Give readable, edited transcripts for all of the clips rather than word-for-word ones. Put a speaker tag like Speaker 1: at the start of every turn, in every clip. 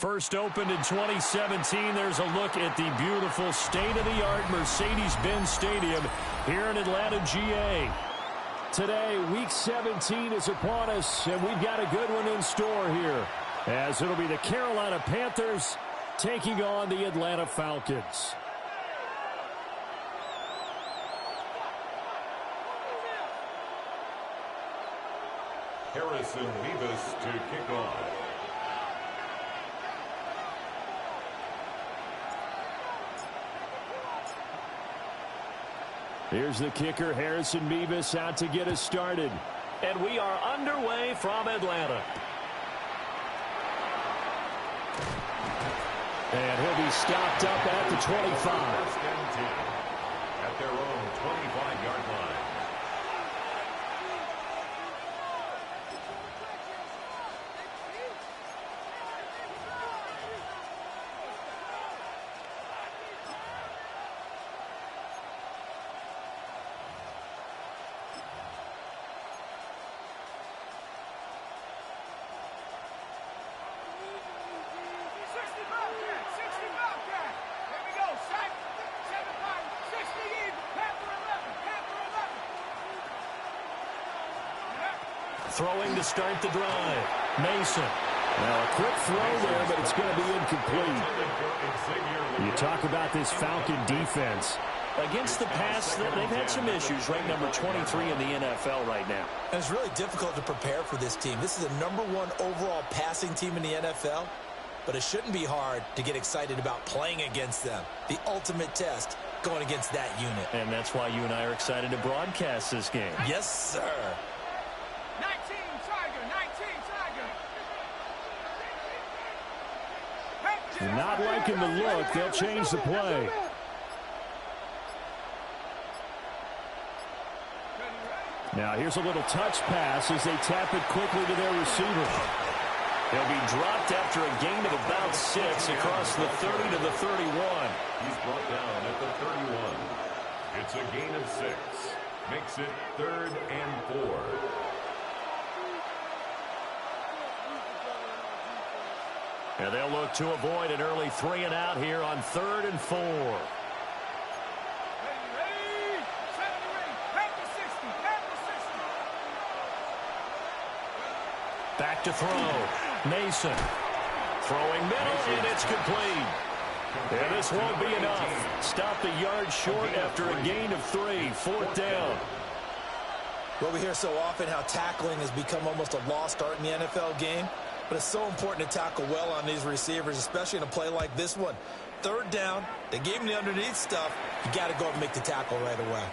Speaker 1: First opened in 2017. There's a look at the beautiful state-of-the-art Mercedes-Benz Stadium here in Atlanta, GA. Today, Week 17 is upon us, and we've got a good one in store here, as it'll be the Carolina Panthers taking on the Atlanta Falcons.
Speaker 2: Harrison Vivas to kick off.
Speaker 1: Here's the kicker, Harrison Vivas, out to get us started. And we are underway from Atlanta. And he'll be stopped up at the 25.
Speaker 2: First and 10 at their own 25-yard line.
Speaker 1: Throwing to start the drive. Mason. Well, a quick throw there, but it's going to be incomplete. You talk about this Falcon defense. Against the pass, they've had some issues. Ranked number 23 in the NFL right now.
Speaker 3: And it's really difficult to prepare for this team. This is the #1 overall passing team in the NFL, but it shouldn't be hard to get excited about playing against them. The ultimate test going against that unit.
Speaker 1: And that's why you and I are excited to broadcast this game.
Speaker 3: Yes, sir.
Speaker 1: Not liking the look. They'll change the play. Now here's a little touch pass as they tap it quickly to their receiver. He'll be dropped after a gain of about 6 across the 30 to the 31.
Speaker 2: He's brought down at the 31. It's a gain of 6. Makes it 3rd and 4.
Speaker 1: And they'll look to avoid an early 3 and out here on 3rd and 4. Back to throw. Mason. Throwing middle, and it's complete. And this won't be enough. Stop the yard short after a gain of 3. 4th down.
Speaker 3: Well, we hear so often how tackling has become almost a lost art in the NFL game. But it's so important to tackle well on these receivers, especially in a play like this one. 3rd down, they gave him the underneath stuff. You got to go and make the tackle right away.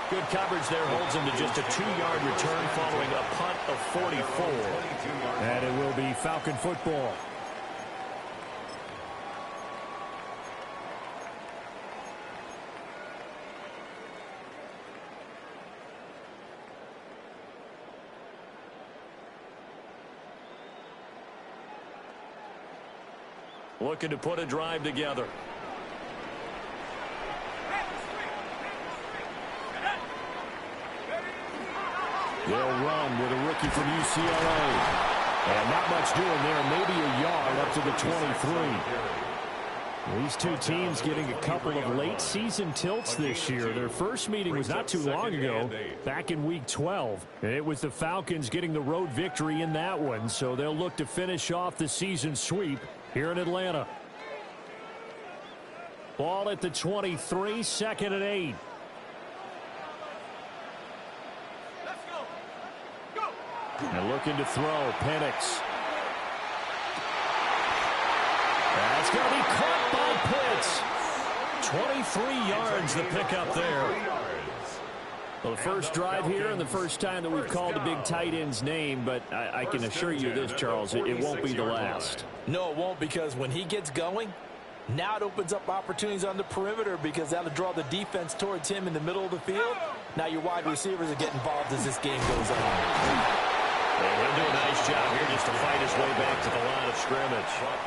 Speaker 1: Good coverage there holds him to just a 2-yard return following a punt of 44. And it will be Falcon football. Looking to put a drive together. They'll run with a rookie from UCLA. And not much doing there. Maybe a yard up to the 23. These two teams getting a couple of late-season tilts this year. Their first meeting was not too long ago, back in Week 12. And it was the Falcons getting the road victory in that one, so they'll look to finish off the season sweep here in Atlanta. Ball at the 23, 2nd and 8. And looking to throw, Penix. That's going to be caught by Pitts. 23 yards the pickup there. Well, the first drive here and the first time that we've called a big tight end's name, but I can assure you this, Charles, it won't be the last.
Speaker 3: No, it won't, because when he gets going, now it opens up opportunities on the perimeter because that'll draw the defense towards him in the middle of the field. Now your wide receivers are getting involved as this game goes on.
Speaker 1: And he'll do a nice job here just to fight his way back to the line of scrimmage.
Speaker 2: Right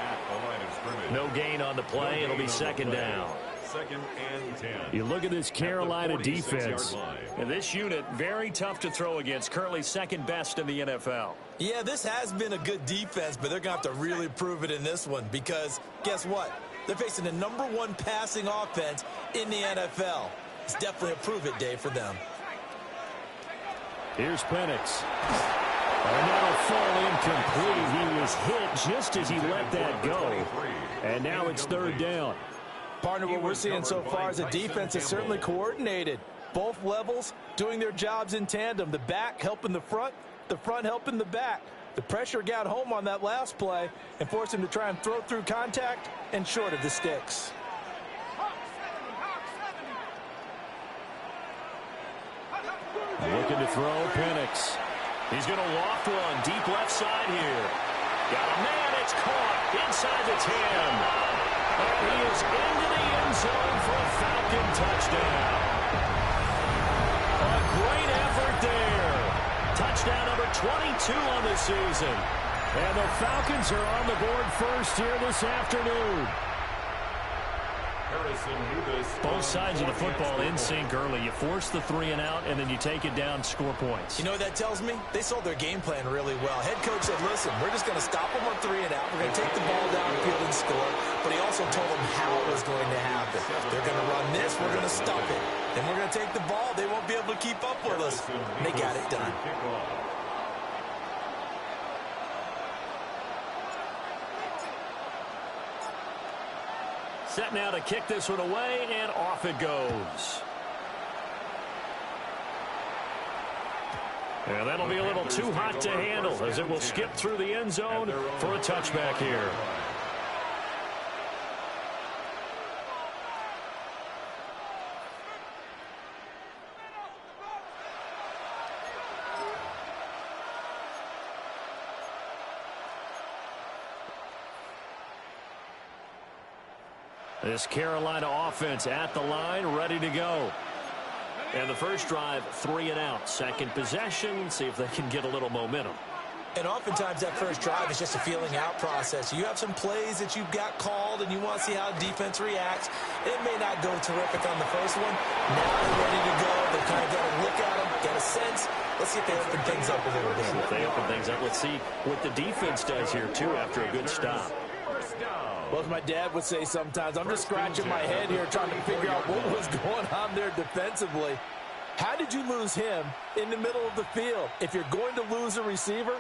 Speaker 2: at the line of scrimmage.
Speaker 1: No gain on the play. It'll be 2nd down.
Speaker 2: second and 10.
Speaker 1: You look at this Carolina defense.
Speaker 4: And this unit, very tough to throw against. Currently second best in the NFL.
Speaker 3: Yeah, this has been a good defense, but they're going to have to really prove it in this one because guess what? They're facing the #1 passing offense in the NFL. It's definitely a prove-it day for them.
Speaker 1: Here's Penix. And that'll fall incomplete. He was hit just as he let that go. And now it's third down.
Speaker 3: Partner, what we're seeing so far is the defense is certainly coordinated. Both levels doing their jobs in tandem. The back helping the front helping the back. The pressure got home on that last play and forced him to try and throw through contact and short of the sticks.
Speaker 1: Looking to throw, Penix.
Speaker 4: He's going to loft one deep left side here. Got a man, it's caught inside the 10. And he is into the end zone for a Falcon touchdown. A great effort there. Touchdown number 22 on the season. And the Falcons are on the board first here this afternoon. Both sides of the football in sync early. You force the 3 and out, and then you take it down, score points.
Speaker 3: You know what that tells me? They sold their game plan really well. Head coach said, listen, we're just going to stop them on 3 and out. We're going to take the ball downfield and score. But he also told them how it was going to happen. They're going to run this. We're going to stop it. Then we're going to take the ball. They won't be able to keep up with us. And they got it done.
Speaker 1: Set now to kick this one away, and off it goes. And that'll be a little too hot to handle as it will skip through the end zone for a touchback here. This Carolina offense at the line, ready to go. And the first drive, 3 and out. Second possession, see if they can get a little momentum.
Speaker 3: And oftentimes that first drive is just a feeling out process. You have some plays that you've got called and you want to see how defense reacts. It may not go terrific on the first one. Now they're ready to go. They've kind of got to look at them, get a sense. Let's see if they open things up a little bit.
Speaker 1: If they open things up, let's see what the defense does here, too, after a good stop.
Speaker 3: Well, as my dad would say sometimes, I'm just scratching my head here trying to figure out what was going on there defensively. How did you lose him in the middle of the field? If you're going to lose a receiver,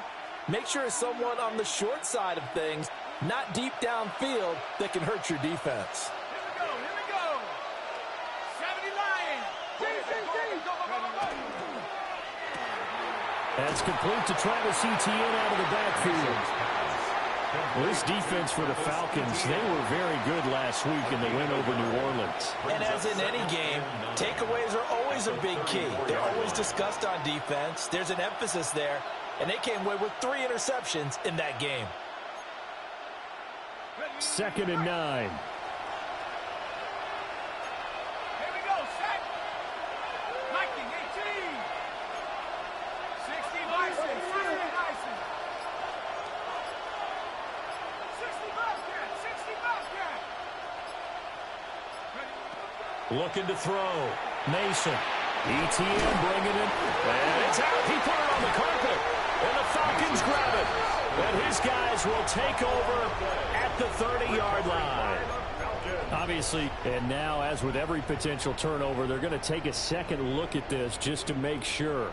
Speaker 3: make sure it's someone on the short side of things, not deep downfield, that can hurt your defense.
Speaker 5: Here we go. 70 Lions.
Speaker 1: That's complete to Travis Etienne out of the backfield. Well, this defense for the Falcons, they were very good last week in the win over New Orleans.
Speaker 3: And as in any game, takeaways are always a big key. They're always discussed on defense. There's an emphasis there, and they came away with 3 interceptions in that game.
Speaker 1: 2nd and 9.
Speaker 5: Here we go, set. Lightning, 18. 60 license, 60 license. 60 Bobcat, 60 Bobcat.
Speaker 1: Looking to throw. Mason. Etienne bringing it. And it's out. He put it on the carpet. And the Falcons grab it. And his guys will take over at the 30-yard line. Obviously, and now, as with every potential turnover, they're going to take a second look at this just to make sure.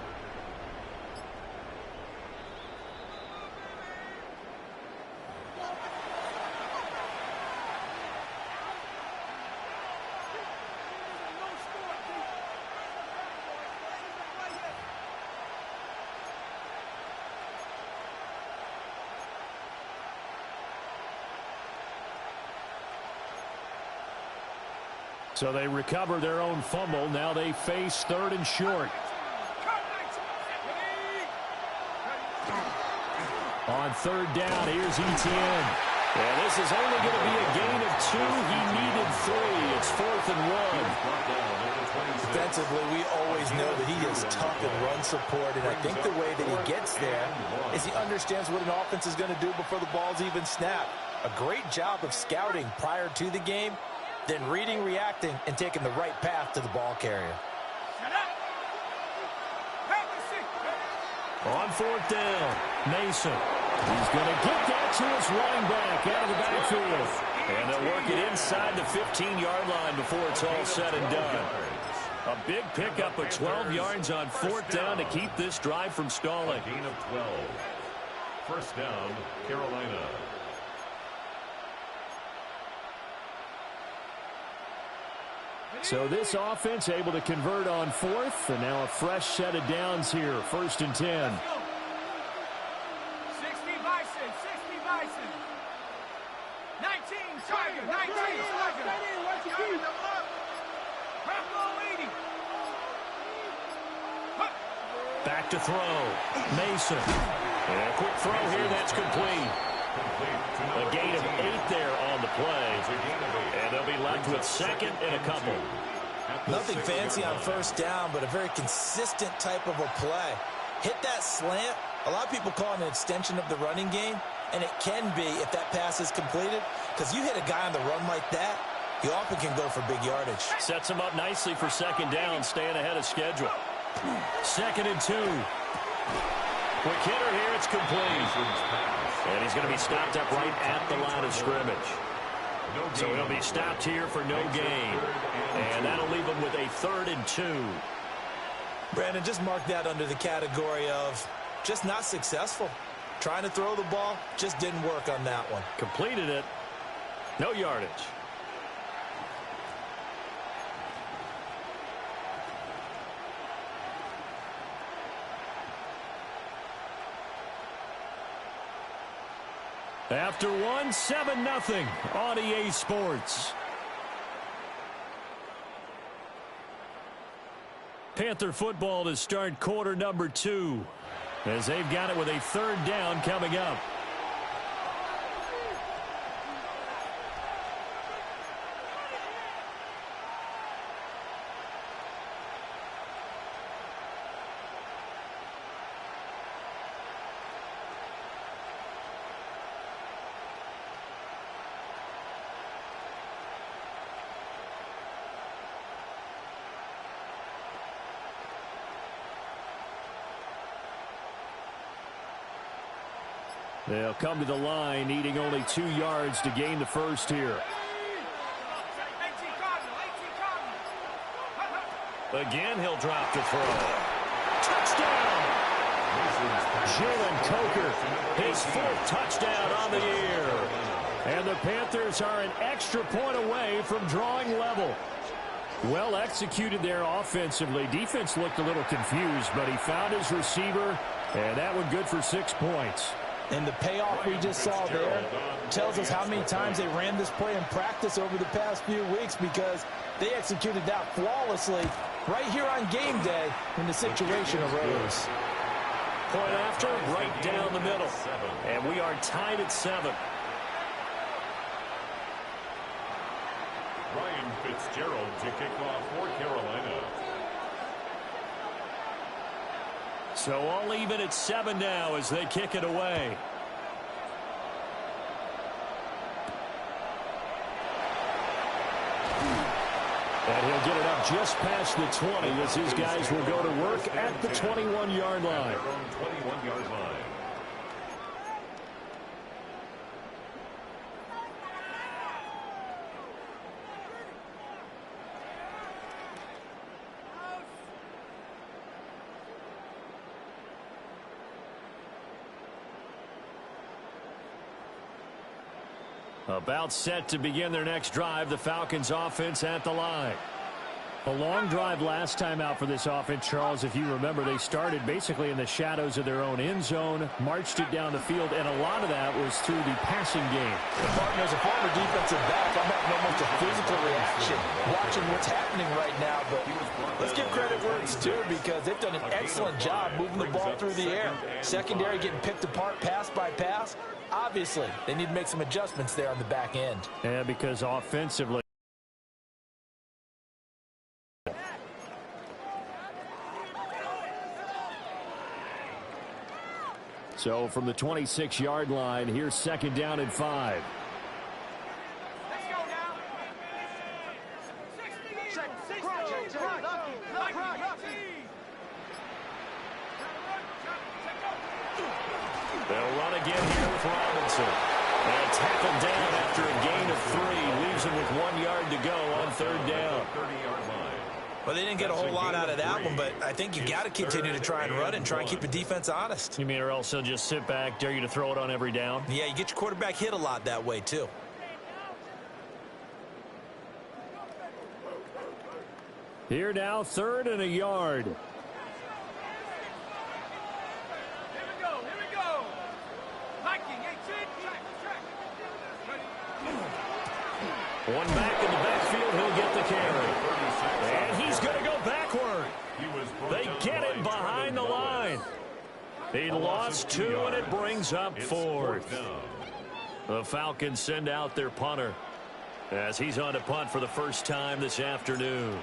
Speaker 1: So they recover their own fumble. Now they face 3rd and short. On 3rd down, here's Etienne. And this is only going to be a gain of 2. He needed 3. It's 4th and 1.
Speaker 3: Defensively, we always know that he is tough in run support, and I think the way that he gets there is he understands what an offense is going to do before the ball's even snapped. A great job of scouting prior to the game, then reading, reacting, and taking the right path to the ball carrier.
Speaker 1: On fourth down, Mason. He's going to get that to his running back out of the backfield. And they'll work it inside the 15-yard line before it's all said and done. A big pickup of 12 yards on fourth down to keep this drive from stalling.
Speaker 2: A gain of 12. First down, Carolina.
Speaker 1: So this offense able to convert on fourth, and now a fresh set of downs here, first and 10.
Speaker 5: 60 Bison, 60 Bison. 19 Tiger, 19 Tiger. Bravo 80.
Speaker 1: Back to throw. Mason. And a quick throw here, that's complete. A gain of 8 there on the play. And they'll be left with second and a couple.
Speaker 3: Nothing fancy on first down, but a very consistent type of a play. Hit that slant. A lot of people call it an extension of the running game, and it can be if that pass is completed, because you hit a guy on the run like that, you often can go for big yardage.
Speaker 1: Sets him up nicely for second down, staying ahead of schedule. Second and 2. Quick hitter here, it's complete. And he's going to be stopped up right at the line of scrimmage. So he'll be stopped here for no gain. And that'll leave him with a 3rd and 2.
Speaker 3: Brandon, just mark that under the category of just not successful. Trying to throw the ball, just didn't work on that one.
Speaker 1: Completed it. No yardage. After one, 7-0 on EA Sports. Panther football to start quarter number 2, as they've got it with a 3rd down coming up. They'll come to the line, needing only 2 yards to gain the first here. Again, he'll drop to throw. Touchdown! Jalen Coker, his 4th touchdown on the year. And the Panthers are an extra point away from drawing level. Well executed there offensively. Defense looked a little confused, but he found his receiver, and that one good for 6 points.
Speaker 3: And the payoff we just saw there tells us how many times they ran this play in practice over the past few weeks, because they executed that flawlessly right here on game day when the situation arose.
Speaker 1: Point after, right down the middle. And we are tied at 7.
Speaker 2: Ryan Fitzgerald to kick off for Carolina.
Speaker 1: So all even at 7 now as they kick it away. And he'll get it up just past the 20 as his guys will go to work at the 21-yard line.
Speaker 2: Their own 21-yard line.
Speaker 1: About set to begin their next drive, the Falcons offense at the line. A long drive last time out for this offense, Charles. If you remember, they started basically in the shadows of their own end zone, marched it down the field, and a lot of that was through the passing game.
Speaker 3: Martin, as a former defensive back, I'm having almost a physical reaction watching what's happening right now. But let's give credit where it's due, because they've done an excellent job moving the ball through the air. Secondary getting picked apart pass by pass. Obviously, they need to make some adjustments there on the back end.
Speaker 1: Yeah, because offensively, so from the 26-yard line, here's 2nd down and 5.
Speaker 5: Let's go now.
Speaker 1: They'll run again here with Robinson. And tackled down after a gain of 3. Leaves him with 1 yard to go on third down.
Speaker 2: 30-yard line.
Speaker 3: Well, they didn't get a whole lot out of that one, but I think you got to continue to try and run and try and keep the defense honest.
Speaker 1: You mean or else he'll just sit back, dare you to throw it on every down?
Speaker 3: Yeah, you get your quarterback hit a lot that way, too.
Speaker 1: Here now, 3rd and a yard.
Speaker 5: Here we go. Viking, 18.
Speaker 1: One back in the backfield, he'll get the carry. And he's going to go backward. They get him behind the line. He lost 2, and it brings up 4th. The Falcons send out their punter as he's on to punt for the first time this afternoon.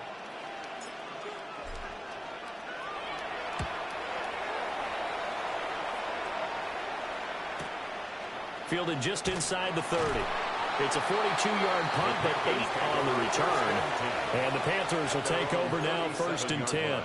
Speaker 1: Fielded just inside the 30. It's a 42-yard punt, but 8 on the return. And the Panthers will take over now, 1st and 10.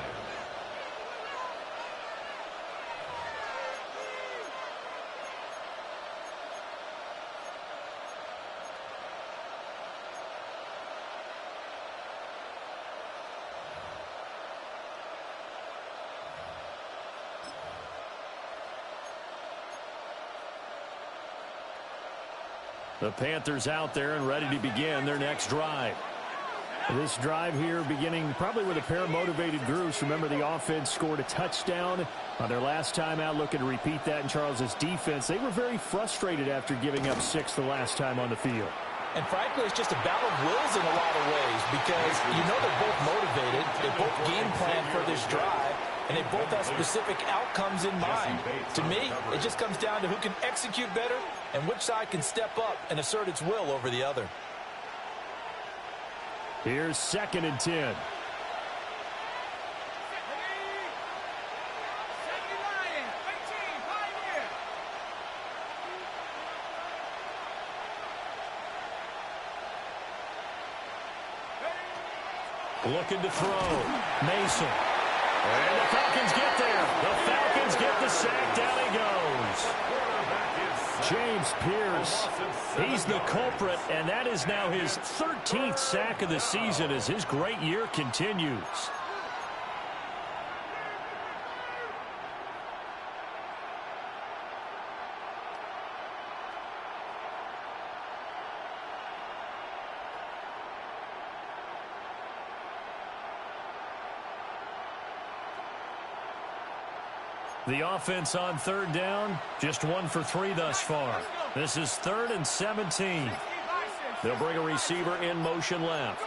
Speaker 1: The Panthers out there and ready to begin their next drive.
Speaker 6: This drive here beginning probably with a pair of motivated groups. Remember, the offense scored a touchdown on their last time out, looking to repeat that in Charles's defense. They were very frustrated after giving up 6 the last time on the field.
Speaker 3: And frankly, it's just a battle of wills in a lot of ways because you know they're both motivated. They both game plan for this drive, and they both have specific outcomes in mind. To me, it just comes down to who can execute better and which side can step up and assert its will over the other.
Speaker 6: Here's 2nd and 10.
Speaker 1: Looking to throw. Mason. And the Falcons get there. The Falcons get the sack. Down he goes. James Pierce. He's the culprit, and that is now his 13th sack of the season as his great year continues. The offense on 3rd down, just 1 for 3 thus far. This is 3rd and 17. They'll bring a receiver in motion left.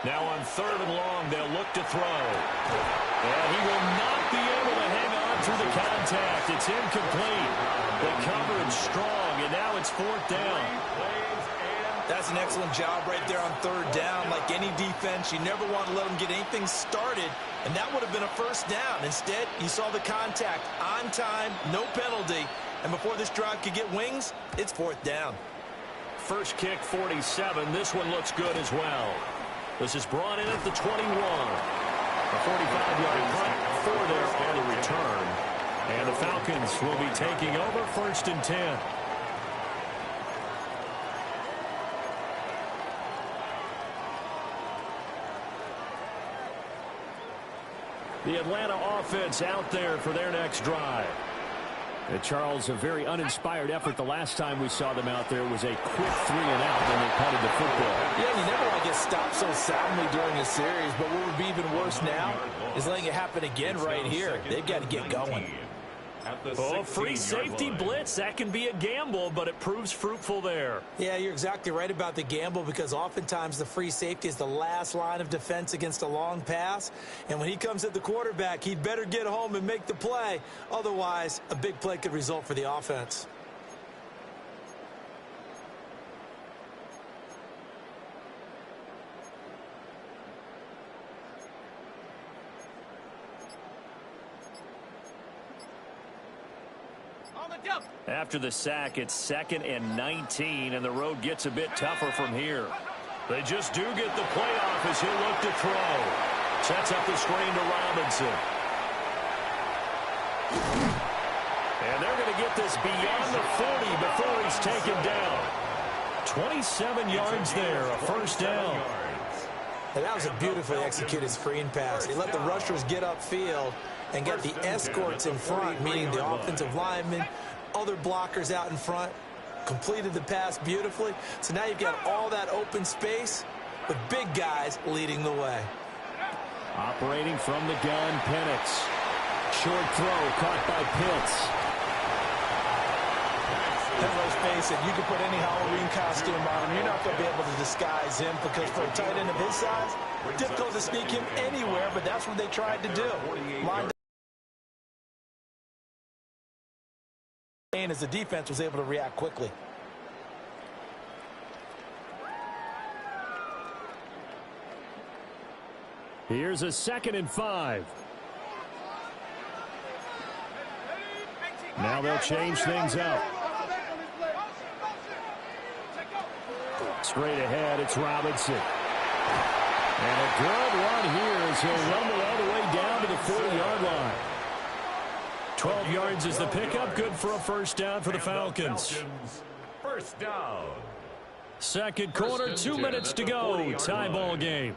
Speaker 1: Now on 3rd and long, they'll look to throw. And he will not be able to hang on through the contact. It's incomplete. The coverage strong, and now it's 4th down.
Speaker 3: That's an excellent job right there on 3rd down. Like any defense, you never want to let them get anything started, and that would have been a 1st down. Instead, you saw the contact on time, no penalty, and before this drive could get wings, it's 4th down.
Speaker 1: First kick, 47. This one looks good as well. This is brought in at the 21. A 45-yard punt, 4 there on the return. And the Falcons will be taking over 1st and 10. The Atlanta offense out there for their next drive.
Speaker 6: Charles, a very uninspired effort the last time we saw them out there was a quick 3-and-out when they punted the football.
Speaker 3: Yeah, you never want to get stopped so soundly during a series, but what would be even worse now is letting it happen again right here. They've got to get going.
Speaker 1: Oh, free safety blitz. That can be a gamble, but it proves fruitful there.
Speaker 3: Yeah, you're exactly right about the gamble because oftentimes the free safety is the last line of defense against a long pass. And when he comes at the quarterback, he'd better get home and make the play. Otherwise, a big play could result for the offense.
Speaker 1: After the sack, it's 2nd and 19, and the road gets a bit tougher from here.
Speaker 4: They just do get the playoff as he'll look to throw. Sets up the screen to Robinson. And they're going to get this beyond the 40 before he's taken down. 27 yards there, a first down.
Speaker 3: And that was a beautifully executed screen pass. He let the rushers get upfield and get the escorts in front, meaning the offensive linemen, other blockers out in front. Completed the pass beautifully. So now you've got all that open space with big guys leading the way.
Speaker 6: Operating from the gun, Penix. Short throw caught by Pitts.
Speaker 3: And let's face it, you can put any Halloween costume on him. You're not going to be able to disguise him because for a tight end of his size, difficult to sneak him anywhere, but that's what they tried to do. Lined as the defense was able to react quickly.
Speaker 6: Here's a 2nd and 5. Now they'll change things up. Straight ahead, it's Robinson. And a good run here as he'll rumble all the way down to the 40-yard line. 12 yards is the pickup. Good for a first down for the Falcons.
Speaker 2: First down.
Speaker 6: Second quarter, 2 minutes to go. Tie ball game.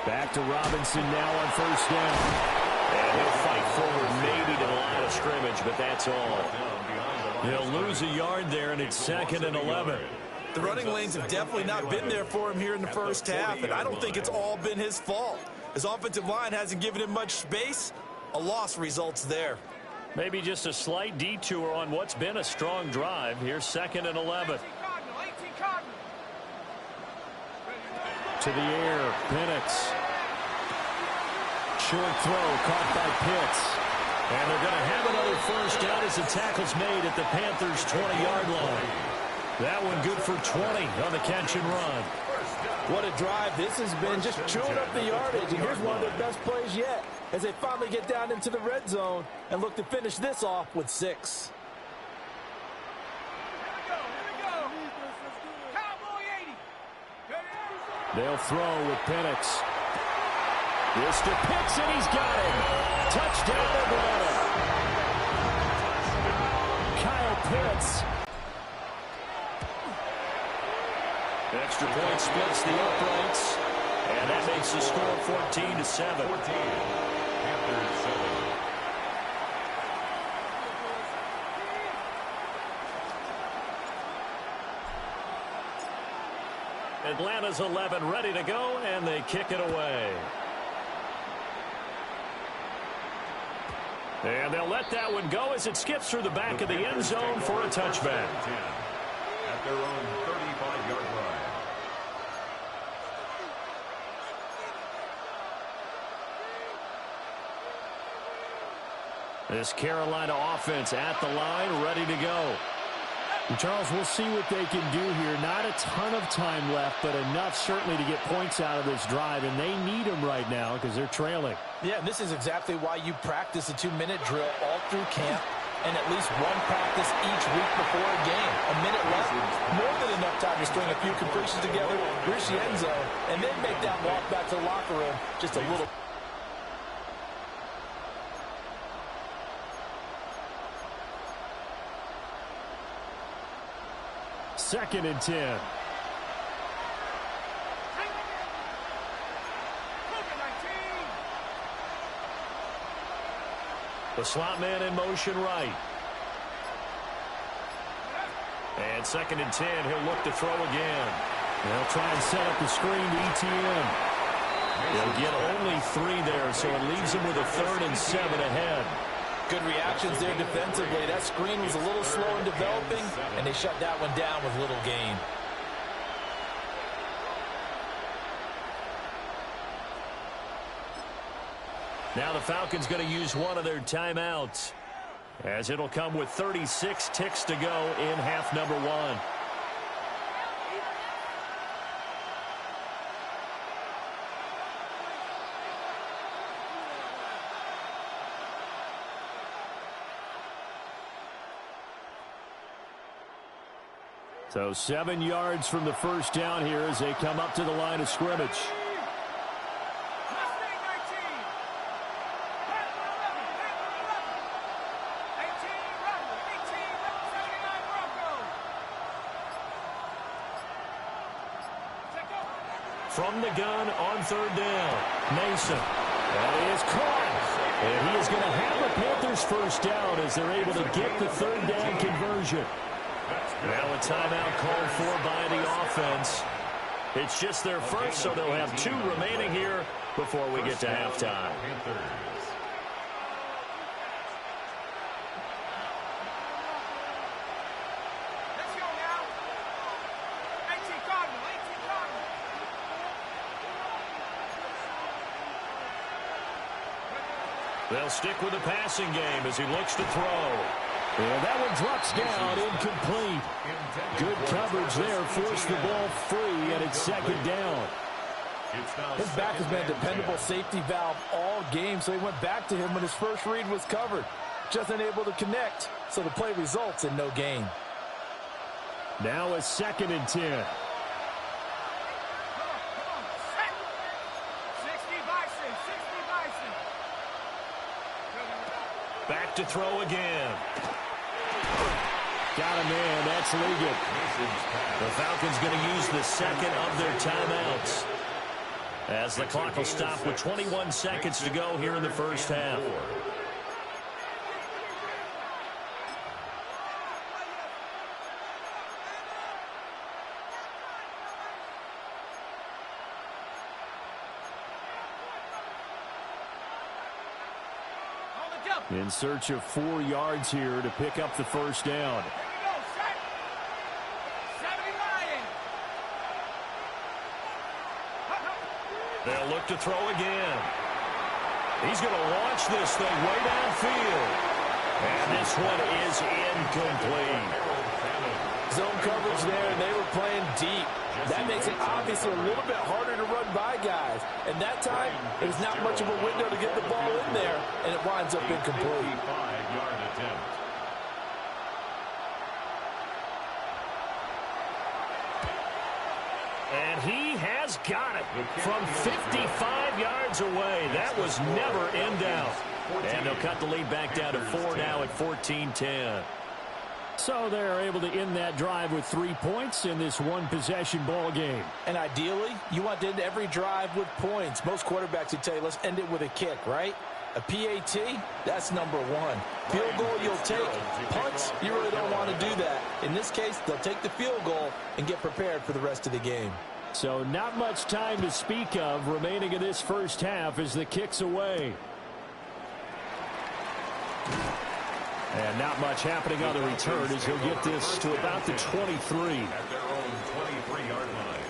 Speaker 6: Back to Robinson now on first down.
Speaker 4: And he'll fight forward maybe to the line of scrimmage, but that's all.
Speaker 6: He'll lose a yard there, and it's 2nd and 11.
Speaker 3: The running lanes have definitely not been there for him here in the first half, and I don't think it's all been his fault. His offensive line hasn't given him much space. A loss results there.
Speaker 6: Maybe just a slight detour on what's been a strong drive. Here's 2nd and 11. To the air, Penix. Short throw caught by Pitts. And they're going to have another first down as the tackle's made at the Panthers' 20-yard line. That one good for 20 on the catch and run.
Speaker 3: What a drive this has been, just chewing up the yardage. And here's one of their best plays yet as they finally get down into the red zone and look to finish this off with 6.
Speaker 6: They'll throw with Penix. This to Pitts, and he's got him. Touchdown, Atlanta. Kyle Pitts.
Speaker 4: Extra point splits the uprights. And that makes the score 14-7.
Speaker 2: 14. Panthers 7.
Speaker 6: Atlanta's 11 ready to go, and they kick it away. And they'll let that one go as it skips through the back of the end zone for a touchback.
Speaker 2: At their own 35-yard line.
Speaker 6: This Carolina offense at the line, ready to go. And Charles, we'll see what they can do here. Not a ton of time left, but enough certainly to get points out of this drive, and they need them right now because they're trailing.
Speaker 3: Yeah, and this is exactly why you practice a 2-minute drill all through camp and at least one practice each week before a game. A minute left, more than enough time to string a few completions together, reach the end zone, and then make that walk back to the locker room just a little.
Speaker 6: Second and 10. The slot man in motion right. And 2nd and 10, he'll look to throw again. They'll try and set up the screen to ETN. They'll get only 3 there, so it leaves them with a 3rd and 7 ahead.
Speaker 3: Good reactions there defensively. That screen was a little slow in developing, and they shut that one down with little gain.
Speaker 1: Now the Falcons going to use one of their timeouts, as it'll come with 36 ticks to go in half number one. So 7 yards from the first down here as they come up to the line of scrimmage. From the gun on third down, Mason. That is caught. And he is going to have the Panthers first down as they're able to get the third down conversion. Now a timeout called for by the offense. It's just their first, so they'll have 2 remaining here before we get to halftime.
Speaker 5: Let's go now. 18 Cardinal, 18 Cardinal.
Speaker 1: They'll stick with the passing game as he looks to throw. And that one drops down, incomplete. Good coverage there, forced the ball free, and it's second down.
Speaker 3: His back has been a dependable safety valve all game, so he went back to him when his first read was covered. Just unable to connect, so the play results in no gain.
Speaker 6: Now a 2nd and 10.
Speaker 5: 60 Bison, 60 Bison.
Speaker 1: Back to throw again. Got a man. That's Ligon. The Falcons going to use the second of their timeouts, as the clock will stop with 21 seconds to go here in the first half.
Speaker 6: In search of 4 yards here to pick up the first down.
Speaker 1: They'll look to throw again. He's going to launch this thing way downfield. And this one is incomplete.
Speaker 3: Zone coverage there, and they were playing deep. That makes it obviously a little bit harder to run by guys. And that time, there's not much of a window to get the ball in there, and it winds up incomplete.
Speaker 1: And he has got it from 55 yards away. That was never in doubt. And they'll cut the lead back down to 4 now at 14-10.
Speaker 6: So they're able to end that drive with 3 points in this one-possession ball game.
Speaker 3: And ideally, you want to end every drive with points. Most quarterbacks would tell you, let's end it with a kick, right? A PAT, that's number 1. Field goal, you'll take. Punts, you really don't want to do that. In this case, they'll take the field goal and get prepared for the rest of the game.
Speaker 6: So not much time to speak of remaining in this first half as the kick's away. And not much happening on the return as he'll get this to about the 23.
Speaker 2: At their own 23-yard line.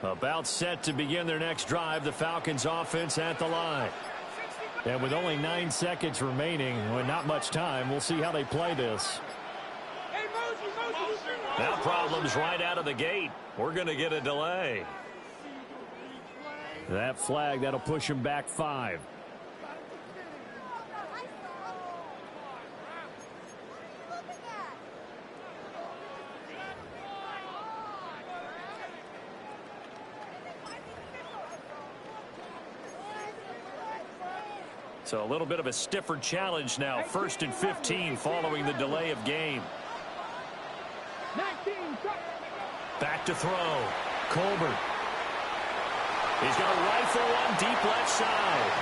Speaker 1: About set to begin their next drive, the Falcons offense at the line.
Speaker 6: And with only 9 seconds remaining, with not much time, we'll see how they play this.
Speaker 1: Now problems right out of the gate. We're going to get a delay.
Speaker 6: That flag, that'll push him back 5.
Speaker 1: So a little bit of a stiffer challenge now. 1st and 15 following the delay of game.
Speaker 5: 19,
Speaker 4: Back to throw. Colbert. He's going to rifle one deep left side.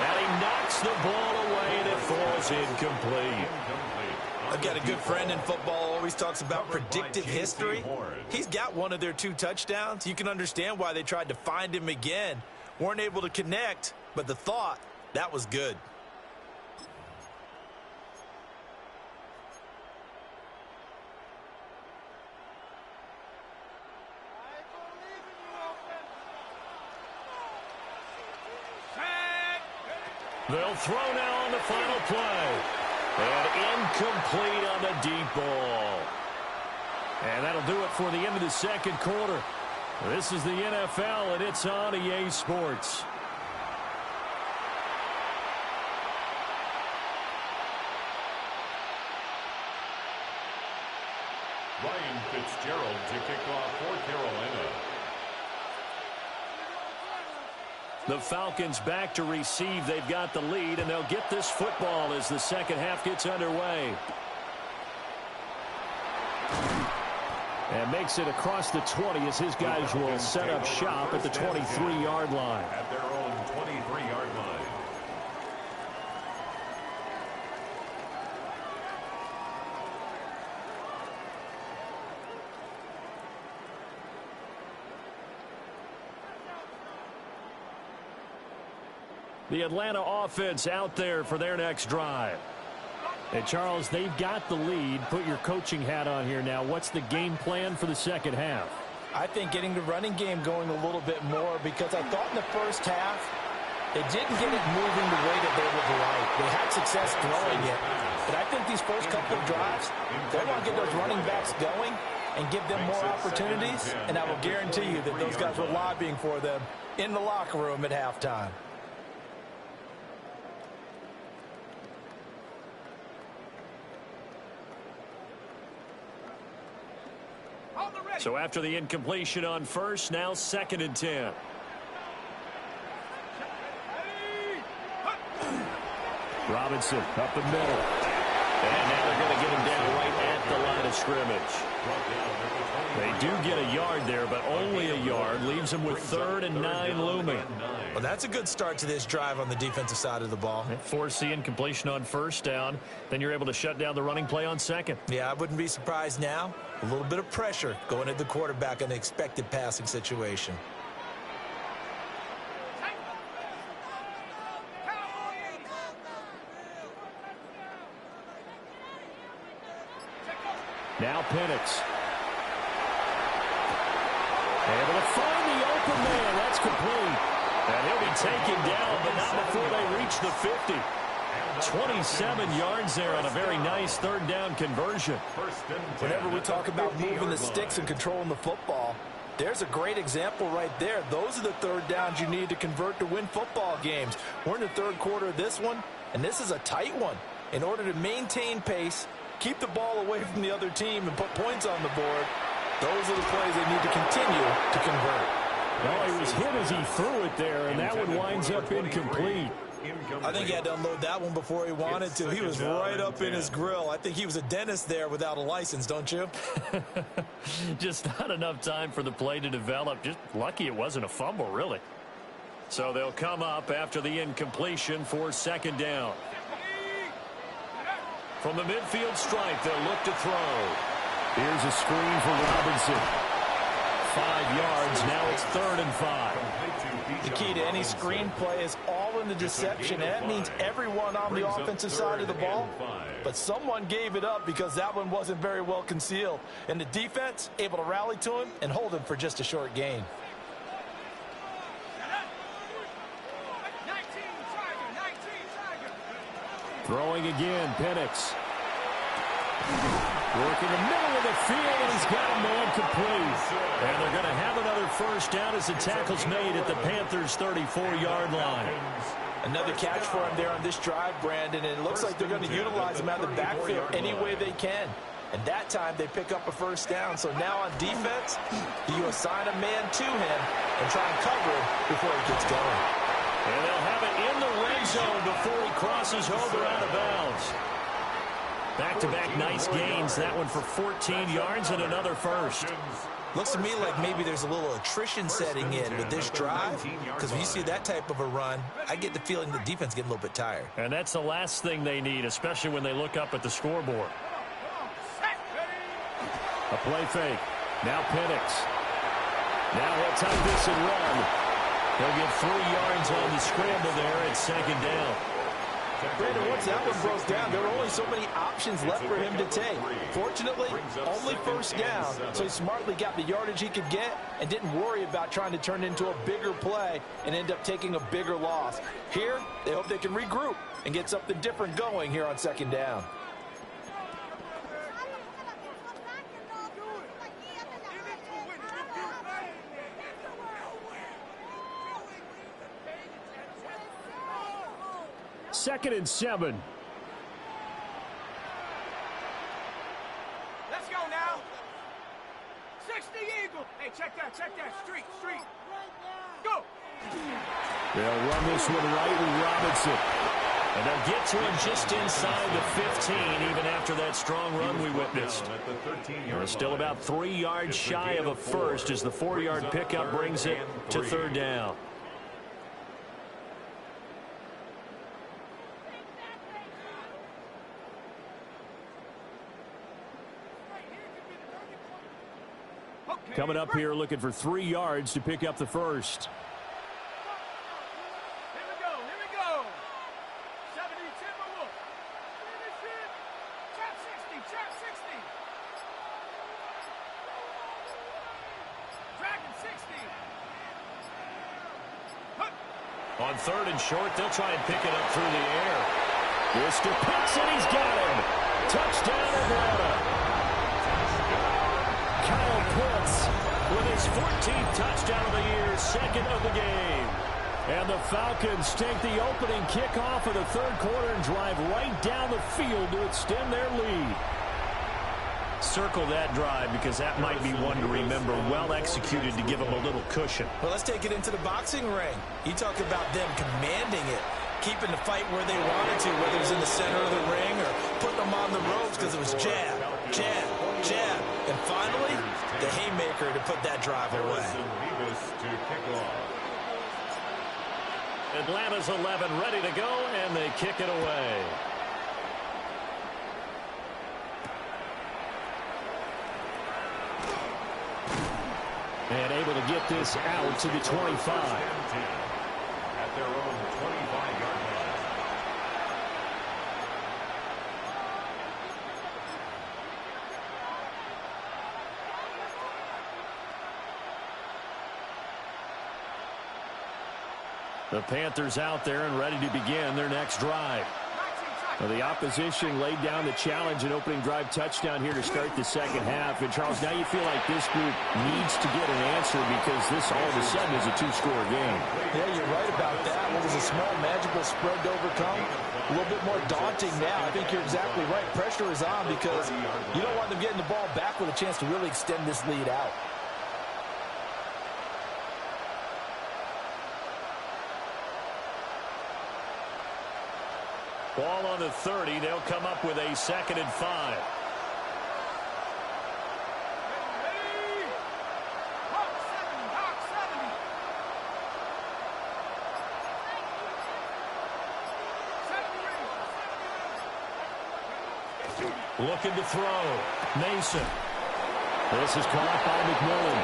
Speaker 4: And he knocks the ball away, and it falls incomplete.
Speaker 3: I've got a good friend in football, always talks about predictive history. He's got one of their 2 touchdowns. You can understand why they tried to find him again. Weren't able to connect, but the thought, that was good.
Speaker 4: They'll throw now on the final play. And incomplete on the deep ball.
Speaker 1: And that'll do it for the end of the second quarter. This is the NFL, and it's on EA Sports.
Speaker 2: Ryan Fitzgerald to kick off for Carolina.
Speaker 1: The Falcons back to receive. They've got the lead, and they'll get this football as the second half gets underway. And makes it across the 20 as his guys will set up shop at the 23-yard line.
Speaker 2: At their own 23-yard line.
Speaker 1: The Atlanta offense out there for their next drive. And, Charles, they've got the lead. Put your coaching hat on here now. What's the game plan for the second half?
Speaker 3: I think getting the running game going a little bit more, because I thought in the first half they didn't get it moving the way that they would like. They had success throwing it. But I think these first couple of drives, they want to get those running backs going and give them more opportunities. And I will guarantee you that those guys were lobbying for them in the locker room at halftime.
Speaker 1: So after the incompletion on first, now 2nd and 10. Robinson up the middle. And now they're going to get him down right at the line of scrimmage. They do get a yard there, but only a yard. Leaves them with 3rd and 9 looming.
Speaker 3: Well, that's a good start to this drive on the defensive side of the ball.
Speaker 1: Force the incompletion on first down. Then you're able to shut down the running play on second.
Speaker 3: Yeah, I wouldn't be surprised now. A little bit of pressure going at the quarterback in an expected passing situation.
Speaker 1: Now Penix. Able to find the open man. That's complete. And he'll be taken down, but not before they reach the 50. 27 yards there on a very nice 3rd down conversion.
Speaker 3: Whenever we talk about moving the sticks and controlling the football, there's a great example right there. Those are the 3rd downs you need to convert to win football games. We're in the 3rd quarter of this one, and this is a tight one. In order to maintain pace, keep the ball away from the other team, and put points on the board, those are the plays they need to continue to convert.
Speaker 1: Well, he was hit as he threw it there, and that one winds up incomplete.
Speaker 3: I think he had to unload that one before he wanted to. He was right up in his grill. I think he was a dentist there without a license, don't you?
Speaker 1: Just not enough time for the play to develop. Just lucky it wasn't a fumble, really. So they'll come up after the incompletion for 2nd down. From the midfield stripe, they'll look to throw. Here's a screen for Robinson. 5 yards. Now it's 3rd and 5.
Speaker 3: The key to any screen play is all in the deception. And that means everyone on the offensive side of the ball. But someone gave it up because that one wasn't very well concealed. And the defense able to rally to him and hold him for just a short gain.
Speaker 1: Throwing again, Penix. Working the middle of the field, and he's got a man complete. And they're going to have another 1st down as the tackle's made at the Panthers' 34-yard line.
Speaker 3: Another catch for him there on this drive, Brandon, and it looks like they're going to utilize him out of the backfield any way they can. And that time they pick up a 1st down. So now on defense, you assign a man to him and try and cover him before he gets going.
Speaker 1: And they'll have it in the red zone before he crosses over out of bounds.
Speaker 4: Back-to-back nice gains. That one for 14 yards and another first.
Speaker 3: Looks to me like maybe there's a little attrition setting in with this drive, because when you see that type of a run, I get the feeling the defense getting a little bit tired.
Speaker 4: And that's the last thing they need, especially when they look up at the scoreboard.
Speaker 6: A play fake. Now Penix. Now he'll tuck this and run. He'll get 3 yards on the scramble there at second down.
Speaker 3: Brandon, once that one broke down, there were only so many options left for him to take. Fortunately, only first down, so he smartly got the yardage he could get and didn't worry about trying to turn it into a bigger play and end up taking a bigger loss. Here, they hope they can regroup and get something different going here on second down.
Speaker 6: Second and 7.
Speaker 5: Let's go now. 60 Eagle. Hey, check that. Street. Go.
Speaker 6: They'll run this one right with Robinson.
Speaker 4: And they'll get to him just inside the 15, even after that strong run we witnessed. They're still about 3 yards shy of a first as the 4-yard pickup brings it to third down.
Speaker 6: Coming up here looking for 3 yards to pick up the first.
Speaker 5: Here we go. 70 Timberwolf. Finish it. Trap 60. Dragon 60.
Speaker 4: On third and short, they'll try and pick it up through the air.
Speaker 6: This to Pitts, and he's got him. Touchdown, Atlanta. Kyle Pitts with his 14th touchdown of the year, second of the game. And the Falcons take the opening kickoff of the third quarter and drive right down the field to extend their lead.
Speaker 4: Circle that drive because that might be one to remember. Well executed to give them a little cushion.
Speaker 3: Well, let's take it into the boxing ring. You talk about them commanding it, keeping the fight where they wanted to, whether it was in the center of the ring or putting them on the ropes because it was jab, jab, jab. And finally, the haymaker to put that drive away.
Speaker 4: Atlanta's 11 ready to go, and they kick it away.
Speaker 6: And able to get this out to the 25.
Speaker 2: At their own 25-yard line.
Speaker 6: The Panthers out there and ready to begin their next drive. Well, the opposition laid down the challenge and opening drive touchdown here to start the second half. And, Charles, now you feel like this group needs to get an answer because this all of a sudden is a two-score game.
Speaker 3: Yeah, you're right about that. What was a small, magical spread to overcome, a little bit more daunting now. I think you're exactly right. Pressure is on because you don't want them getting the ball back with a chance to really extend this lead out.
Speaker 4: Ball on the 30. They'll come up with a 2nd and 5. Looking to throw. Mason.
Speaker 6: This is caught by McMillan.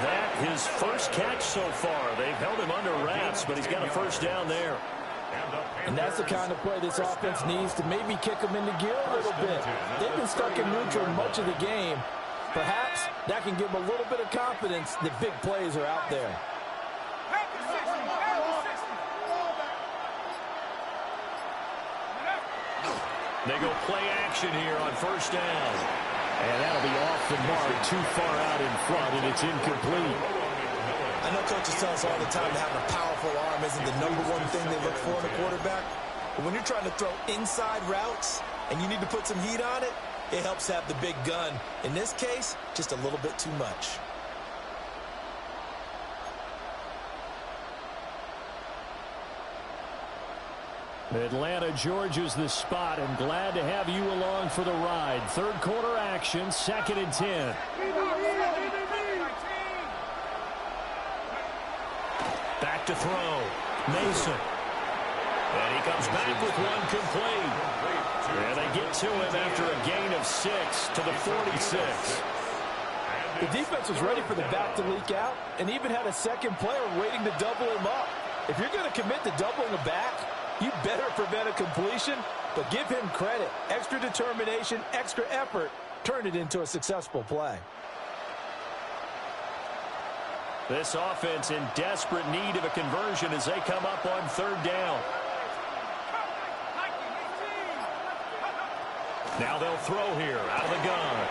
Speaker 4: That his first catch so far. They've held him under wraps, but he's got a first down there.
Speaker 3: And that's the kind of play this offense needs to maybe kick them into gear a little bit. They've been stuck in neutral much of the game. Perhaps that can give them a little bit of confidence that big plays are out there.
Speaker 4: They go play action here on first down.
Speaker 6: And that'll be off the mark, too far out in front, and it's incomplete.
Speaker 3: I know coaches tell us all the time that having a powerful arm isn't the #1 thing they look for in a quarterback. But when you're trying to throw inside routes and you need to put some heat on it, it helps have the big gun. In this case, just a little bit too much.
Speaker 6: Atlanta, Georgia's the spot, and glad to have you along for the ride. Third quarter action, 2nd and 10.
Speaker 4: Back to throw. Mason. And he comes back with one complete. And they get to him after a gain of 6 to the 46.
Speaker 3: The defense was ready for the back to leak out and even had a second player waiting to double him up. If you're going to commit to doubling a back, you better prevent a completion, but give him credit. Extra determination, extra effort, turned it into a successful play.
Speaker 4: This offense in desperate need of a conversion as they come up on 3rd down. Now they'll throw here out of the gun.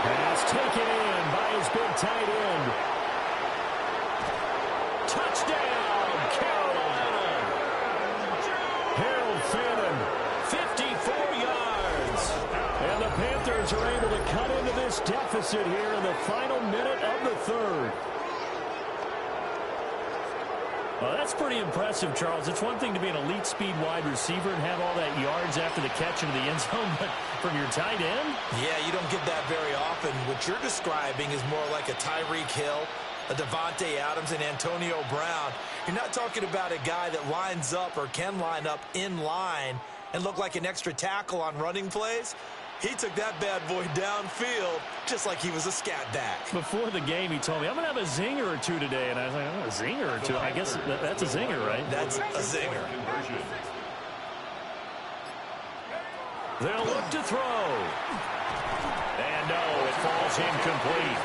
Speaker 6: Pass taken in by his big tight end.
Speaker 4: Touchdown, Carolina.
Speaker 6: Harold Fannin,
Speaker 4: 54 yards.
Speaker 6: and the Panthers are able to cut into this deficit here in the final minute of the 3rd.
Speaker 4: Well, that's pretty impressive, Charles. It's one thing to be an elite speed wide receiver and have all that yards after the catch into the end zone, but from your tight end?
Speaker 3: Yeah, you don't get that very often. What you're describing is more like a Tyreek Hill, a Devontae Adams, and Antonio Brown. You're not talking about a guy that lines up or can line up in line and look like an extra tackle on running plays. He took that bad boy downfield just like he was a scat back.
Speaker 4: Before the game, he told me, I'm going to have a zinger or two today. And I was like, oh, a zinger or two? I guess that's a zinger, right?
Speaker 3: That's a zinger.
Speaker 4: They'll look to throw. And no, it falls incomplete.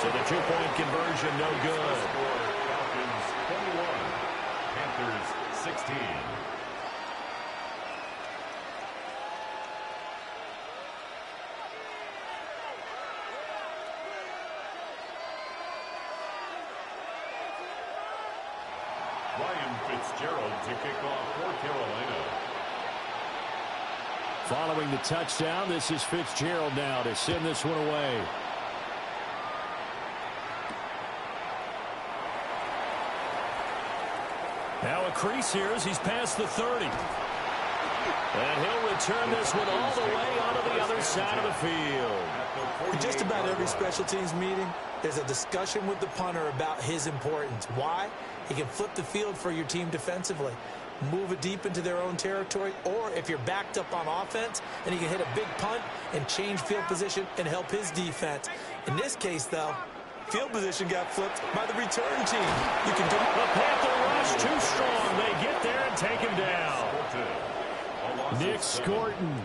Speaker 4: So the 2-point conversion, no good.
Speaker 2: Falcons 21, Panthers 16. Ryan Fitzgerald to kick off for Carolina.
Speaker 6: Following the touchdown, this is Fitzgerald now to send this one away.
Speaker 4: Now a crease here as he's past the 30. And he'll return this one all the way onto the other side of the field.
Speaker 3: In just about every special teams meeting, there's a discussion with the punter about his importance. Why? He can flip the field for your team defensively, move it deep into their own territory, or if you're backed up on offense, and he can hit a big punt and change field position and help his defense. In this case, though, field position got flipped by the return team. You can do
Speaker 4: the Panther rush too strong. They get there and take him down.
Speaker 6: Nick Scorton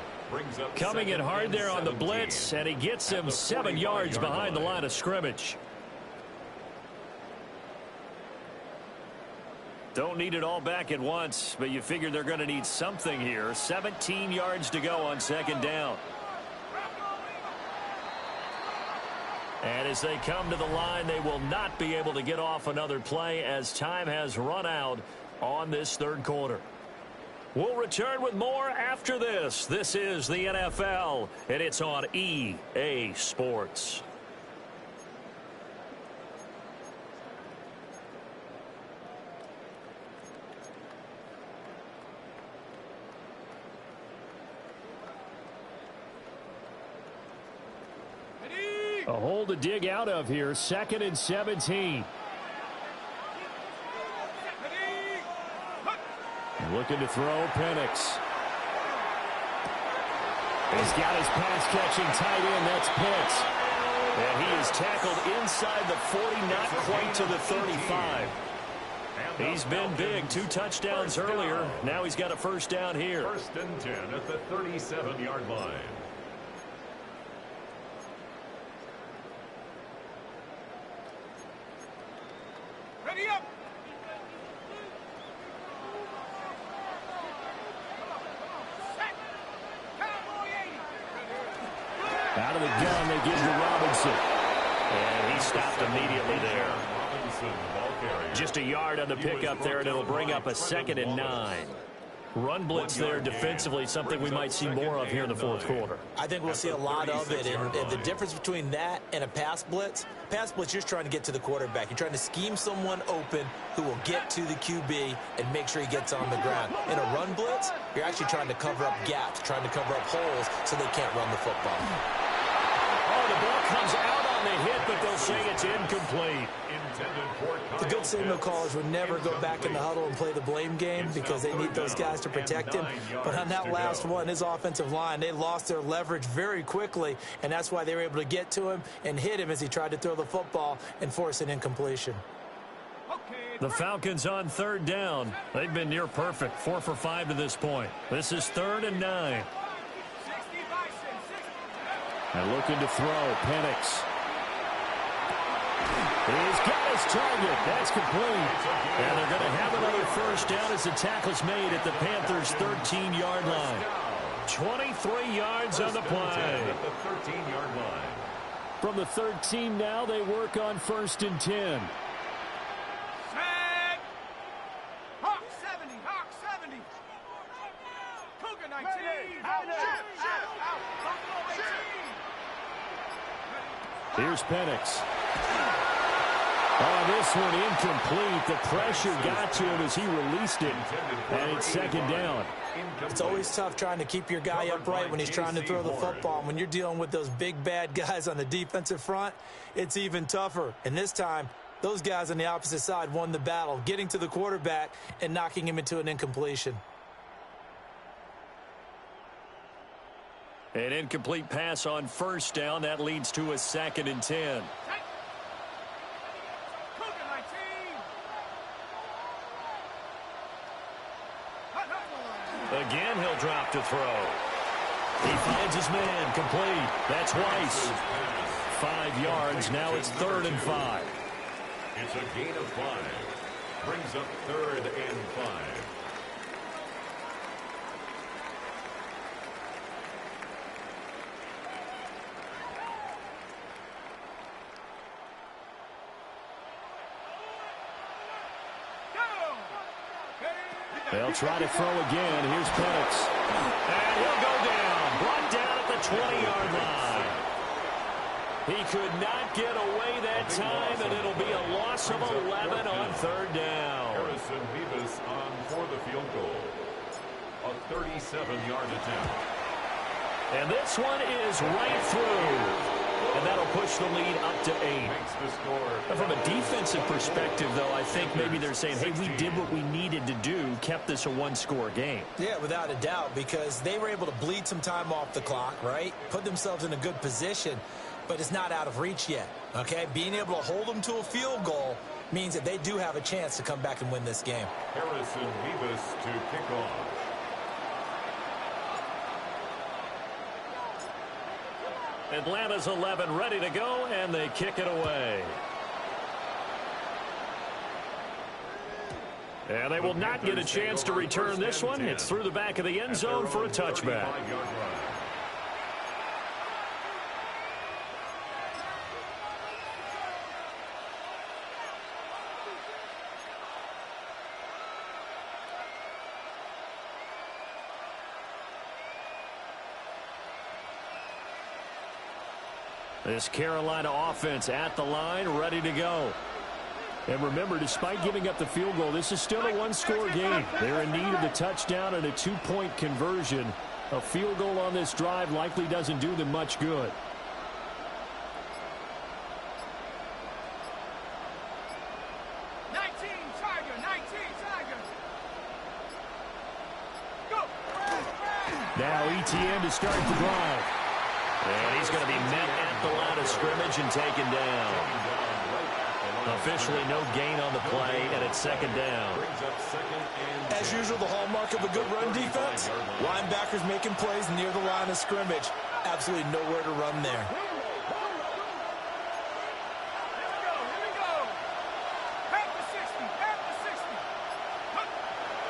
Speaker 4: coming in hard there on the blitz, and he gets him 7 yards behind the line of scrimmage. Don't need it all back at once, but you figure they're going to need something here. 17 yards to go on 2nd down. And as they come to the line, they will not be able to get off another play as time has run out on this 3rd quarter. We'll return with more after this. This is the NFL, and it's on EA Sports.
Speaker 6: A hole to dig out of here. 2nd and 17. Looking to throw, Penix. He's got his pass-catching tight end. That's Pitts.
Speaker 4: And he is tackled inside the 40, not quite to the 35. He's been big. 2 touchdowns earlier. Now he's got a 1st down here.
Speaker 2: 1st and 10 at the 37-yard line.
Speaker 5: Ready up!
Speaker 6: Out of the gun, they give to Robinson.
Speaker 4: And he stopped immediately there.
Speaker 2: Robinson, ball carrier.
Speaker 4: Just a yard on the pickup there, and it'll bring up a 2nd and 9. Run blitz there defensively, something we might see more of here in the fourth quarter.
Speaker 3: I think we'll see a lot of it. And the difference between that and a pass blitz, you're just trying to get to the quarterback. You're trying to scheme someone open who will get to the QB and make sure he gets on the ground. In a run blitz, you're actually trying to cover up gaps, trying to cover up holes so they can't run the football.
Speaker 4: Oh, the ball comes out on the hit, but they'll say it's incomplete.
Speaker 3: The good signal callers would never go back in the huddle and play the blame game because they need those guys to protect him. But on that last one, his offensive line, they lost their leverage very quickly, and that's why they were able to get to him and hit him as he tried to throw the football and force an incompletion.
Speaker 4: The Falcons on third down. They've been near perfect, 4 for 5 to this point. This is 3rd and 9.
Speaker 6: And looking to throw, Penix. He's got his target. That's complete. And they're going to have another first down as the tackle's made at the Panthers' 13-yard line. 23 yards on the play. From the 13 now, they work on 1st and 10.
Speaker 5: Hawk 70, Hawk 70. Cougar 19. Out.
Speaker 6: Here's Penix. Oh, this one incomplete. The pressure got to him as he released it. And it's 2nd down.
Speaker 3: It's always tough trying to keep your guy upright when he's trying to throw the football. And when you're dealing with those big, bad guys on the defensive front, it's even tougher. And this time, those guys on the opposite side won the battle, getting to the quarterback and knocking him into an incompletion.
Speaker 4: An incomplete pass on 1st down. That leads to a 2nd and 10. Again, he'll drop to throw. He finds his man, complete. That's Weiss. 5 yards. Now it's 3rd and 5.
Speaker 2: It's a gain of 5. Brings up 3rd and 5.
Speaker 6: They'll try to throw again. Here's Penix.
Speaker 4: And he'll go down. Brought down at the 20-yard line. He could not get away that time, and it'll be a loss of 11 on 3rd down.
Speaker 2: Harrison Beavis on for the field goal. A 37-yard attempt.
Speaker 4: And this one is right through. And that'll push the lead up to 8. From a defensive perspective, though, I think maybe they're saying, hey, we did what we needed to do, kept this a 1-score game.
Speaker 3: Yeah, without a doubt, because they were able to bleed some time off the clock, right? Put themselves in a good position, but it's not out of reach yet, okay? Being able to hold them to a field goal means that they do have a chance to come back and win this game.
Speaker 2: Harrison Beavis to kick off.
Speaker 4: Atlanta's 11 ready to go, and they kick it away. And they will not get a chance to return this one. It's through the back of the end zone for a touchback. This Carolina offense at the line, ready to go.
Speaker 6: And remember, despite giving up the field goal, this is still a 1-score game. They're in need of the touchdown and a 2-point conversion. A field goal on this drive likely doesn't do them much good. Now ETN to start the drive.
Speaker 4: And he's going to be met at the line of scrimmage and taken down. Officially no gain on the play, and it's 2nd down.
Speaker 3: As usual, the hallmark of a good run defense, linebackers making plays near the line of scrimmage. Absolutely nowhere to run there.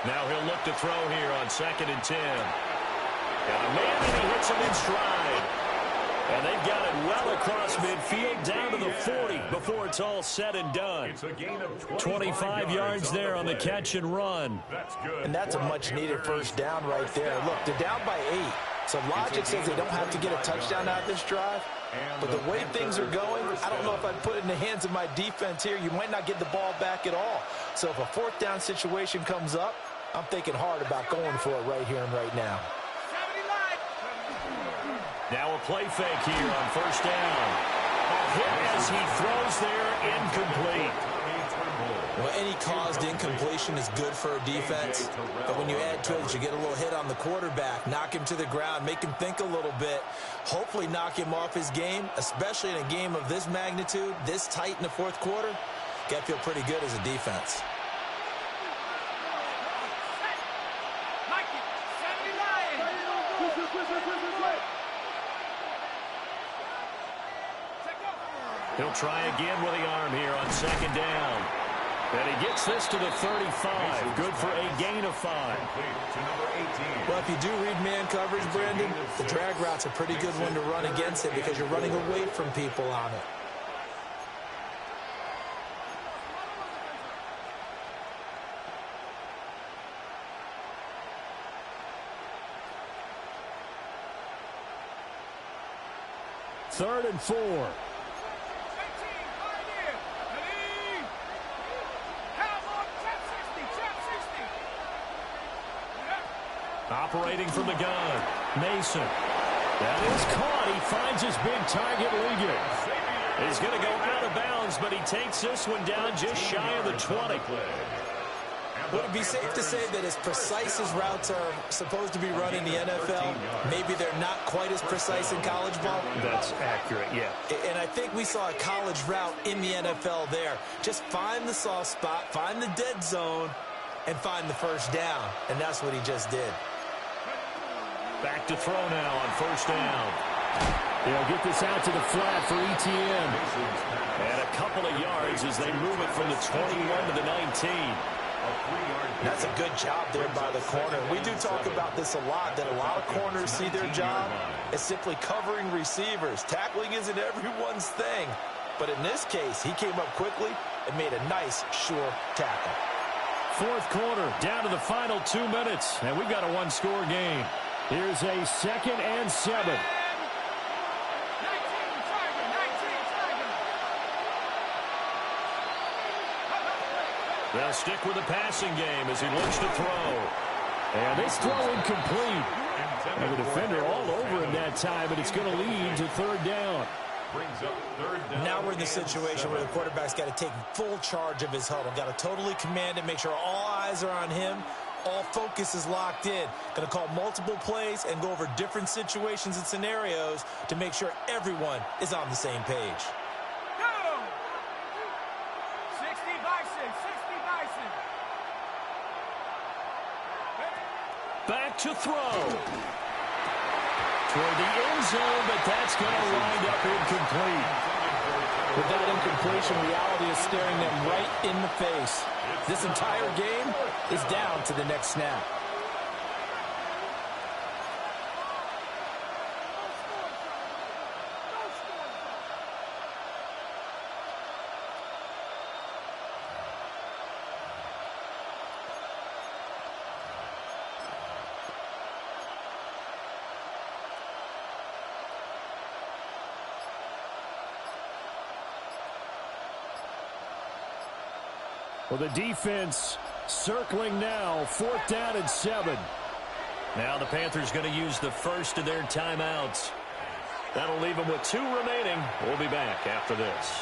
Speaker 4: Now he'll look to throw here on 2nd and 10. Got a man, and he hits him in stride.
Speaker 1: And they've got it well across midfield down to the 40 before it's all said and done.
Speaker 2: It's a gain of
Speaker 1: 25 yards there on the catch and run.
Speaker 2: That's good.
Speaker 3: And that's a much-needed first down right there. Look, they're down by 8. So logic says they don't have to get a touchdown out of this drive. But the way things are going, I don't know if I'd put it in the hands of my defense here. You might not get the ball back at all. So if a fourth down situation comes up, I'm thinking hard about going for it right here and right now.
Speaker 1: Now a play fake here on first down. Hit as he throws there, incomplete.
Speaker 3: Well, any caused incompletion is good for a defense. But when you add to it, you get a little hit on the quarterback, knock him to the ground, make him think a little bit, hopefully knock him off his game, especially in a game of this magnitude, this tight in the fourth quarter. Got to feel pretty good as a defense.
Speaker 1: He'll try again with the arm here on second down. And he gets this to the 35. Good for a gain of 5.
Speaker 3: Well, if you do read man coverage, Brandon, the drag route's a pretty good one to run against it because you're running away from people on it.
Speaker 6: Third and 4.
Speaker 1: Operating from the gun, Mason. That is caught. He finds his big target, Ligon. He's going to go out of bounds, but he takes this one down just shy of the 20.
Speaker 3: Would it be safe to say that as precise as routes are supposed to be run in the NFL, maybe they're not quite as precise in college ball?
Speaker 6: That's accurate, yeah.
Speaker 3: And I think we saw a college route in the NFL there. Just find the soft spot, find the dead zone, and find the first down. And that's what he just did.
Speaker 1: Back to throw now on first down.
Speaker 6: They'll get this out to the flat for ETN.
Speaker 1: And a couple of yards as they move it from the 21 to the 19.
Speaker 3: That's a good job there by the corner. We do talk about this a lot, that a lot of corners see their job as simply covering receivers. Tackling isn't everyone's thing. But in this case, he came up quickly and made a nice, sure tackle.
Speaker 6: Fourth quarter, down to the final 2 minutes, and we've got a one-score game. Here's a 2nd and 7.
Speaker 1: They'll stick with the passing game as he looks to throw.
Speaker 6: And this throw incomplete. And the defender all over him that time, and it's going to lead to third down.
Speaker 3: Now we're in the situation where the quarterback's got to take full charge of his huddle. Got to totally command it, make sure all eyes are on him. All focus is locked in. Going to call multiple plays and go over different situations and scenarios to make sure everyone is on the same page.
Speaker 5: Go! 60 Bison, 60 Bison.
Speaker 1: Back to throw. Toward the end zone, but that's going to wind up incomplete.
Speaker 3: With that incompletion, reality is staring them right in the face. This entire game is down to the next snap.
Speaker 6: Well, the defense circling now, 4th down and 7.
Speaker 1: Now the Panthers going to use the first of their timeouts. That'll leave them with 2 remaining. We'll be back after this.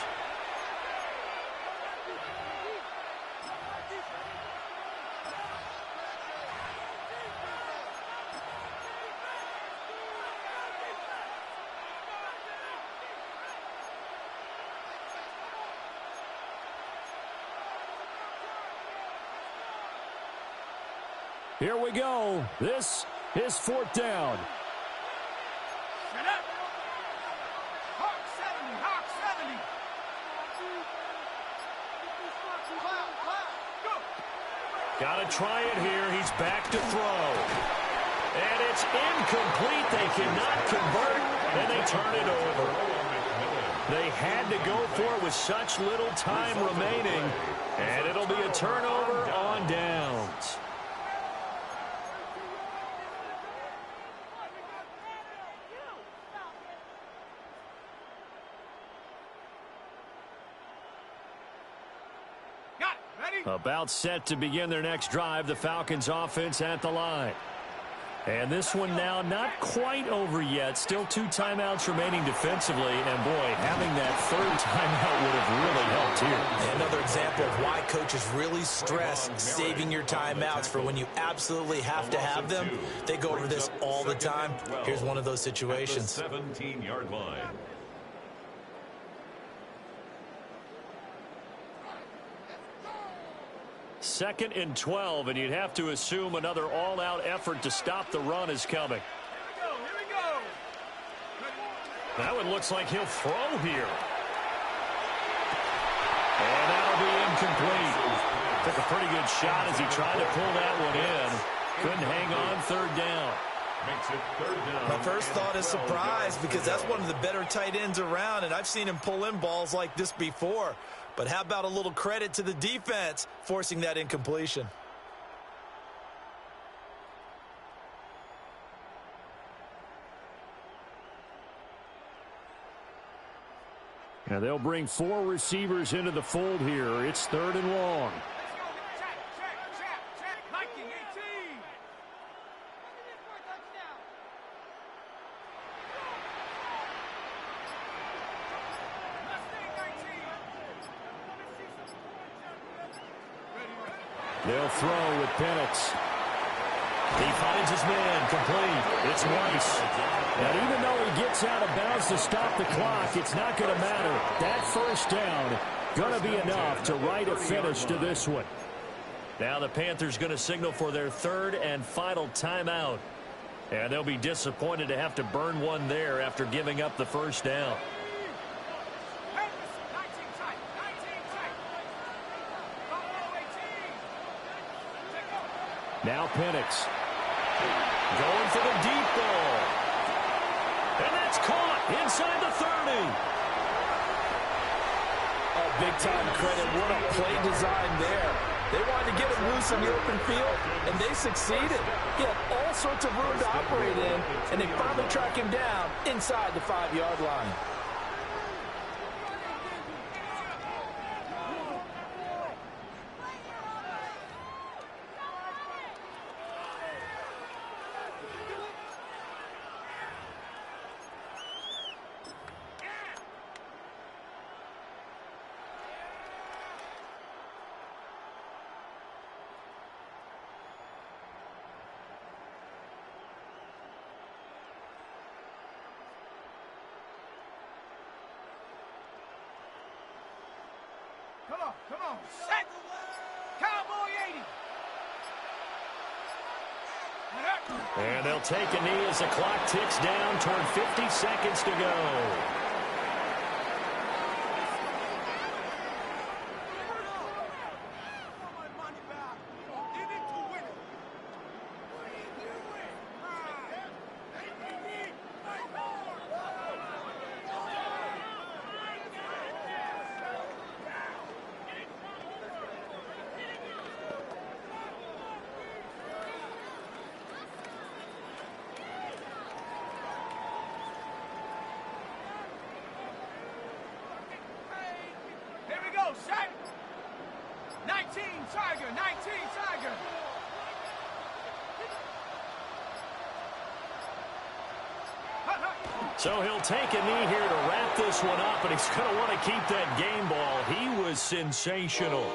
Speaker 6: Here we go. This is 4th down.
Speaker 5: Set up. Hawk 70, Hawk 70. Go.
Speaker 1: Got to try it here. He's back to throw. And it's incomplete. They cannot convert.
Speaker 4: and they turn it over. They had to go for it with such little time remaining, and it'll be a turnover on downs. About set to begin their next drive, the Falcons offense at the line. And this one now not quite over yet. Still 2 timeouts remaining defensively. And, boy, having that third timeout would have really helped here.
Speaker 3: Another example of why coaches really stress saving your timeouts for when you absolutely have to have them. They go over this all the time. Here's one of those situations.
Speaker 2: 17-yard line.
Speaker 4: Second and 12, and you'd have to assume another all-out effort to stop the run is coming.
Speaker 5: Here we go.
Speaker 4: That one looks like he'll throw here. And that'll be incomplete. Took a pretty good shot as he tried to pull that one in. Couldn't hang on, third down.
Speaker 2: Makes it third down.
Speaker 3: My first thought is surprise because that's one of the better tight ends around, and I've seen him pull in balls like this before. But how about a little credit to the defense forcing that incompletion?
Speaker 6: Now they'll bring 4 receivers into the fold here. It's 3rd and long.
Speaker 5: Check. Liking 18.
Speaker 6: They'll throw with Penix.
Speaker 4: He finds his man, complete. It's Weiss.
Speaker 6: And even though he gets out of bounds to stop the clock, it's not going to matter. That first down going to be enough to write a finish to this one.
Speaker 4: Now the Panthers going to signal for their 3rd and final timeout. And they'll be disappointed to have to burn one there after giving up the first down.
Speaker 6: Now Penix.
Speaker 4: Going for the deep ball. And that's caught inside the 30.
Speaker 3: Oh, big-time credit. What a play design there. They wanted to get him loose in the open field, and they succeeded. He had all sorts of room to operate in, and they finally track him down inside the 5-yard line.
Speaker 5: Come on. Set. Cowboy 80.
Speaker 4: And they'll take a knee as the clock ticks down toward 50 seconds to go.
Speaker 5: Set. 19 Tiger.
Speaker 4: So he'll take a knee here to wrap this one up, and he's going to want to keep that game ball. He was sensational.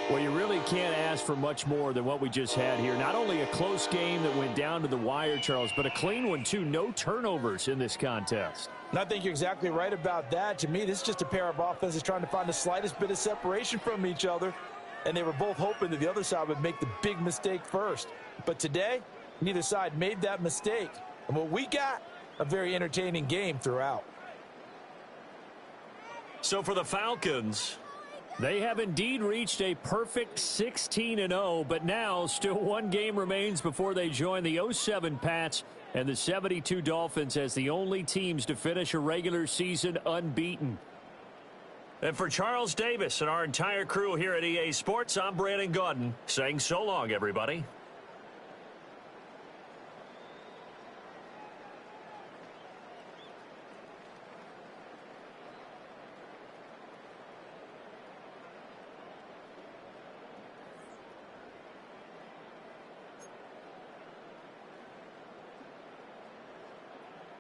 Speaker 6: Well, you really can't ask for much more than what we just had here. Not only a close game that went down to the wire, Charles, but a clean one, too. No turnovers in this contest.
Speaker 3: And I think you're exactly right about that. To me, this is just a pair of offenses trying to find the slightest bit of separation from each other. And they were both hoping that the other side would make the big mistake first. But today, neither side made that mistake. And what we got, a very entertaining game throughout.
Speaker 4: So for the Falcons,
Speaker 6: They have indeed reached a perfect 16-0, but now still one game remains before they join the 07 Pats and the 72 Dolphins as the only teams to finish a regular season unbeaten.
Speaker 4: And for Charles Davis and our entire crew here at EA Sports, I'm Brandon Gaudin saying so long, everybody.